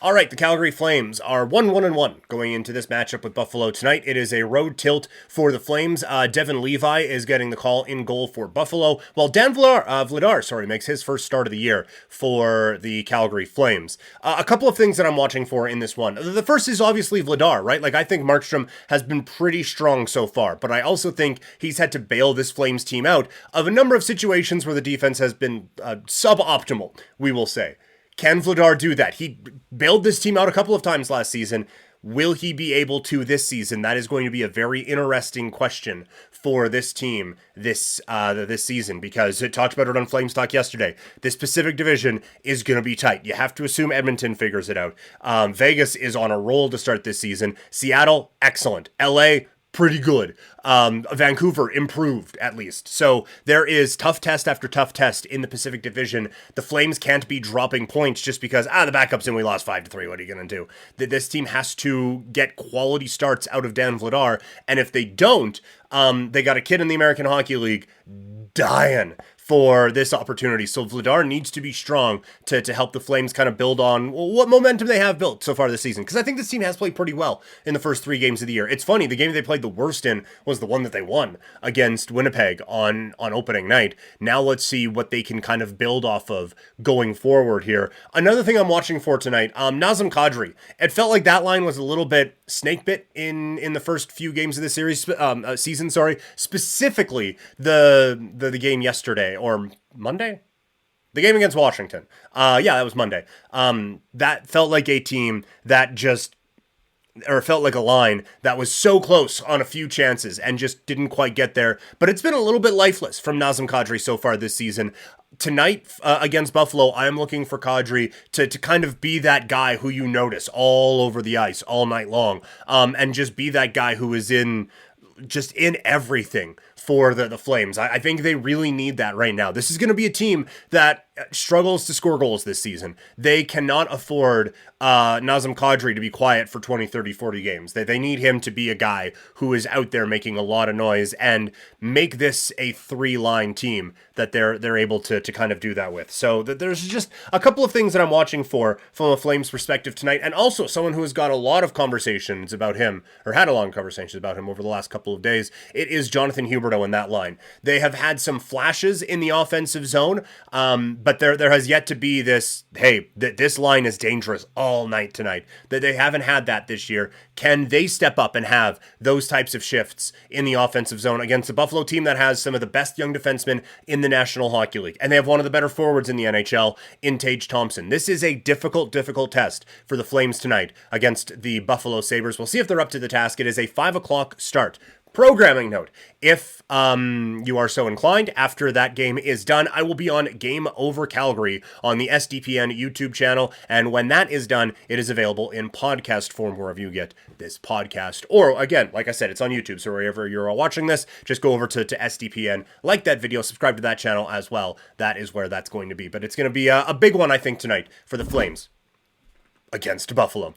All right, the Calgary Flames are 1-1-1 going into this matchup with Buffalo tonight. It is a road tilt for the Flames. Devin Levi is getting the call in goal for Buffalo, while Dan Vladar makes his first start of the year for the Calgary Flames. A couple of things that I'm watching for in this one. The first is obviously Vladar, right? Like, I think Markstrom has been pretty strong so far, but I also think he's had to bail this Flames team out of a number of situations where the defense has been suboptimal, we will say. Can Vladar do that? He bailed this team out a couple of times last season. Will he be able to this season? That is going to be a very interesting question for this team this season, because it talked about it on Flames Talk yesterday. This Pacific Division is going to be tight. You have to assume Edmonton figures it out. Vegas is on a roll to start this season. Seattle, excellent. LA, pretty good. Vancouver improved, at least. So there is tough test after tough test in the Pacific Division. The Flames can't be dropping points just because, the backup's in, we lost 5-3. What are you going to do? This team has to get quality starts out of Dan Vladar, and if they don't, they got a kid in the American Hockey League dying for this opportunity. So Vladar needs to be strong to help the Flames kind of build on what momentum they have built so far this season. Because I think this team has played pretty well in the first 3 games of the year. It's funny, the game they played the worst in was the one that they won against Winnipeg on opening night. Now let's see what they can kind of build off of going forward here. Another thing I'm watching for tonight, Nazem Kadri. It felt like that line was a little bit snake bit in the first few games of the season. Specifically the game yesterday or Monday. The game against Washington. That was Monday. That felt like a team that felt like a line that was so close on a few chances and just didn't quite get there. But it's been a little bit lifeless from Nazem Kadri so far this season. Tonight against Buffalo, I am looking for Kadri to kind of be that guy who you notice all over the ice all night long, and just be that guy who is in everything for the Flames. I think they really need that right now. This is going to be a team that struggles to score goals this season. They cannot afford Nazem Kadri to be quiet for 20, 30, 40 games. They need him to be a guy who is out there making a lot of noise and make this a 3-line team that they're able to kind of do that with. So there's just a couple of things that I'm watching for from a Flames perspective tonight, and also someone who has got a lot of conversations about him, or had a lot of conversations about him over the last couple of days. It is Jonathan Huberdeau in that line. They have had some flashes in the offensive zone, but there has yet to be this, this line is dangerous all night tonight. That they haven't had that this year. Can they step up and have those types of shifts in the offensive zone against a Buffalo team that has some of the best young defensemen in the National Hockey League? And they have one of the better forwards in the NHL in Tage Thompson. This is a difficult test for the Flames tonight against the Buffalo Sabres. We'll see if they're up to the task. It is a 5 o'clock start. Programming note, if you are so inclined, after that game is done, I will be on Game Over Calgary on the SDPN YouTube channel, and when that is done, it is available in podcast form wherever you get this podcast. Or, again, like I said, it's on YouTube, so wherever you're watching this, just go over to SDPN, like that video, subscribe to that channel as well. That is where that's going to be. But it's going to be a big one, I think, tonight for the Flames against Buffalo.